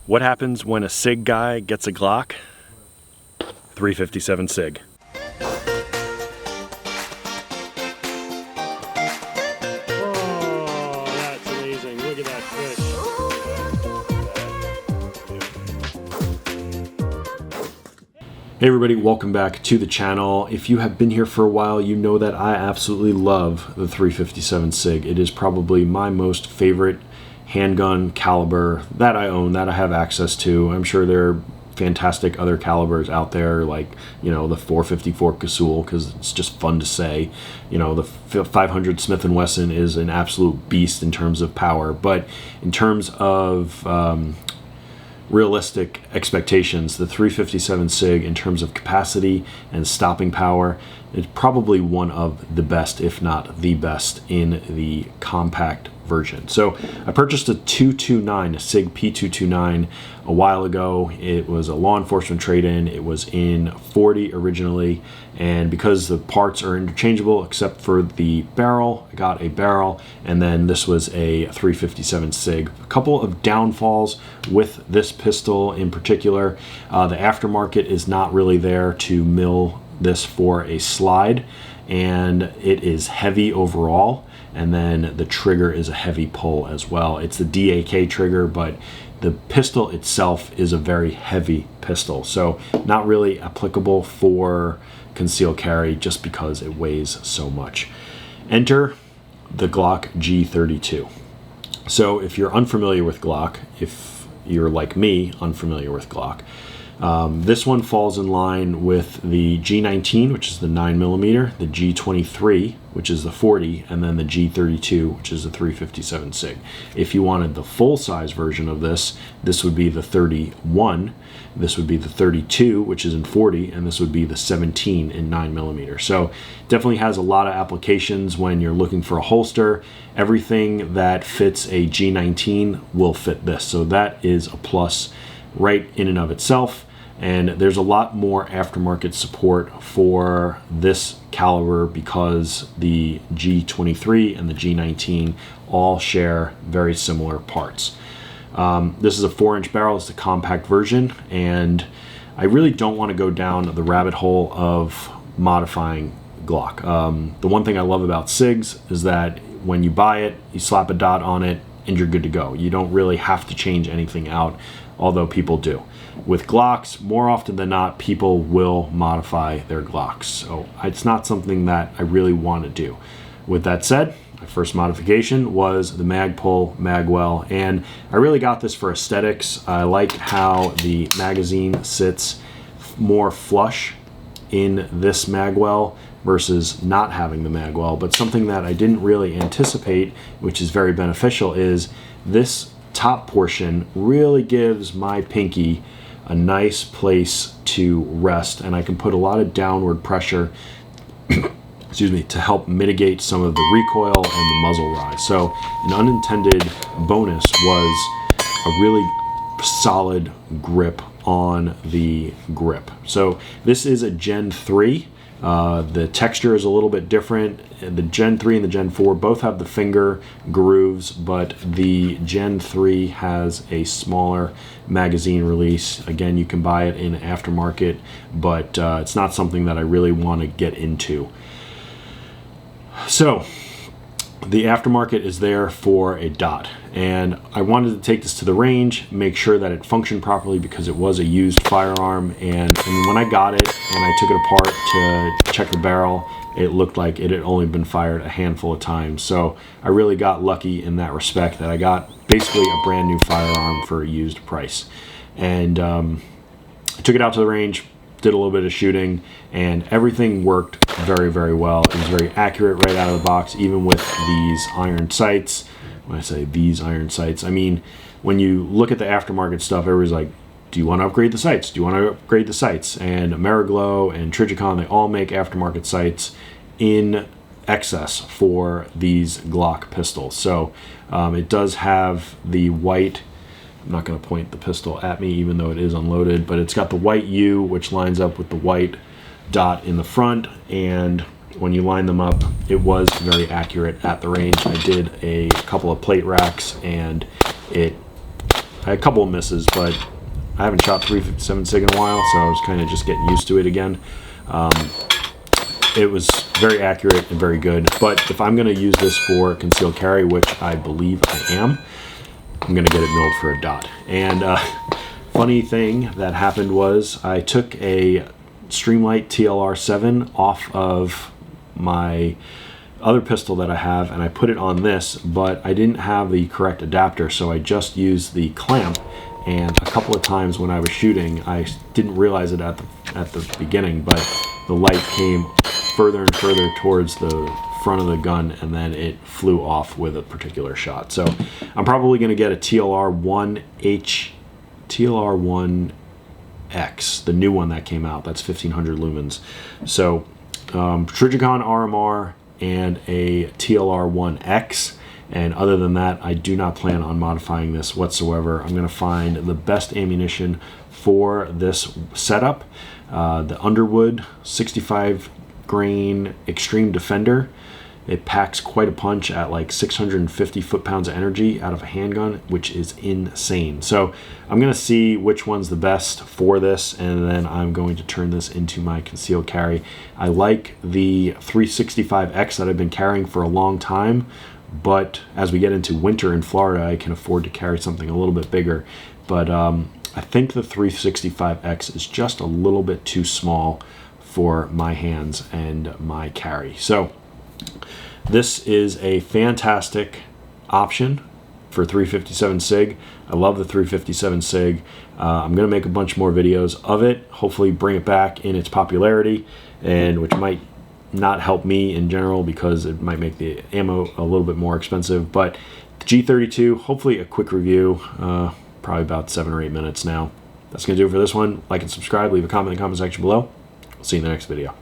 What happens when a SIG guy gets a Glock? 357 SIG. Oh, that's amazing. Look at that fish. Hey everybody, welcome back to the channel. If you have been here for a while, you know that I absolutely love the 357 SIG. It is probably my most favorite handgun caliber that I own, that I have access to. I'm sure there are fantastic other calibers out there, like, you know, the 454 Casull, because it's just fun to say. You know, the 500 Smith & Wesson is an absolute beast in terms of power, but in terms of realistic expectations, the 357 SIG in terms of capacity and stopping power is probably one of the best, if not the best, in the compact version. So I purchased a 229, a SIG P229 a while ago. It was a law enforcement trade-in. It was in 40 originally, and because the parts are interchangeable except for the barrel, I got a barrel, and then this was a 357 SIG. A couple of downfalls with this pistol in particular. The aftermarket is not really there to mill this for a slide, and it is heavy overall, and then the trigger is a heavy pull as well. It's the DAK trigger, but the pistol itself is a very heavy pistol, so not really applicable for concealed carry just because it weighs so much. Enter the Glock G32. So if you're unfamiliar with Glock, if you're like me, unfamiliar with Glock, this one falls in line with the G19, which is the 9mm, the G23, which is the 40, and then the G32, which is the 357 SIG. If you wanted the full-size version of this, this would be the 31, this would be the 32, which is in 40, and this would be the 17 in 9mm. So definitely has a lot of applications when you're looking for a holster. Everything that fits a G19 will fit this, so that is a plus right in and of itself. And there's a lot more aftermarket support for this caliber because the G23 and the G19 all share very similar parts. This is a 4-inch barrel. It's the compact version, and I really don't want to go down the rabbit hole of modifying Glock. The one thing I love about SIGs is that when you buy it, you slap a dot on it, and you're good to go. You don't really have to change anything out, although people do. With Glocks, more often than not, people will modify their Glocks. So it's not something that I really want to do. With that said, my first modification was the mag pull magwell, and I really got this for aesthetics. I like how the magazine sits more flush in this magwell versus not having the magwell. But something that I didn't really anticipate, which is very beneficial, is this top portion really gives my pinky a nice place to rest, and I can put a lot of downward pressure excuse me, to help mitigate some of the recoil and the muzzle rise. So an unintended bonus was a really solid grip on the grip. So this is a Gen 3. The texture is a little bit different. The Gen 3 and the Gen 4 both have the finger grooves, but the Gen 3 has a smaller magazine release. Again, you can buy it in aftermarket, but it's not something that I really want to get into. So the aftermarket is there for a dot, and I wanted to take this to the range, make sure that it functioned properly because it was a used firearm, and when I got it and I took it apart to check the barrel, it looked like it had only been fired a handful of times. So I really got lucky in that respect, that I got basically a brand new firearm for a used price. And I took it out to the range, did a little bit of shooting, and everything worked very, very well. It was very accurate right out of the box, even with these iron sights. When I say these iron sights, I mean, when you look at the aftermarket stuff, everybody's like, do you want to upgrade the sights? Do you want to upgrade the sights? And Ameriglo and Trijicon, they all make aftermarket sights in excess for these Glock pistols. So it does have the white, I'm not going to point the pistol at me even though it is unloaded, but it's got the white U, which lines up with the white dot in the front, and when you line them up, it was very accurate at the range. I did a couple of plate racks, and it I had a couple of misses, but I haven't shot 357 SIG in a while, so I was kind of just getting used to it again. It was very accurate and very good, but if I'm going to use this for concealed carry, which I believe I am, I'm going to get it milled for a dot. And funny thing that happened was I took a Streamlight TLR7 off of my other pistol that I have, and I put it on this, but I didn't have the correct adapter, so I just used the clamp. And a couple of times when I was shooting, I didn't realize it at the beginning, but the light came further and further towards the front of the gun, and then it flew off with a particular shot. So I'm probably going to get a TLR1X, the new one that came out. That's 1500 lumens. So Trijicon RMR and a TLR1X. And other than that, I do not plan on modifying this whatsoever. I'm going to find the best ammunition for this setup. The Underwood 65 grain Extreme Defender. It packs quite a punch at like 650 foot-pounds of energy out of a handgun, which is insane. So I'm going to see which one's the best for this, and then I'm going to turn this into my concealed carry. I like the 365X that I've been carrying for a long time, but as we get into winter in Florida, I can afford to carry something a little bit bigger. But I think the 365X is just a little bit too small for my hands and my carry. So this is a fantastic option for 357 SIG. I love the 357 SIG. I'm going to make a bunch more videos of it, hopefully bring it back in its popularity, and which might not help me in general because it might make the ammo a little bit more expensive. But the G32, hopefully a quick review, probably about 7 or 8 minutes now. That's going to do it for this one. Like and subscribe, leave a comment in the comment section below. I'll see you in the next video.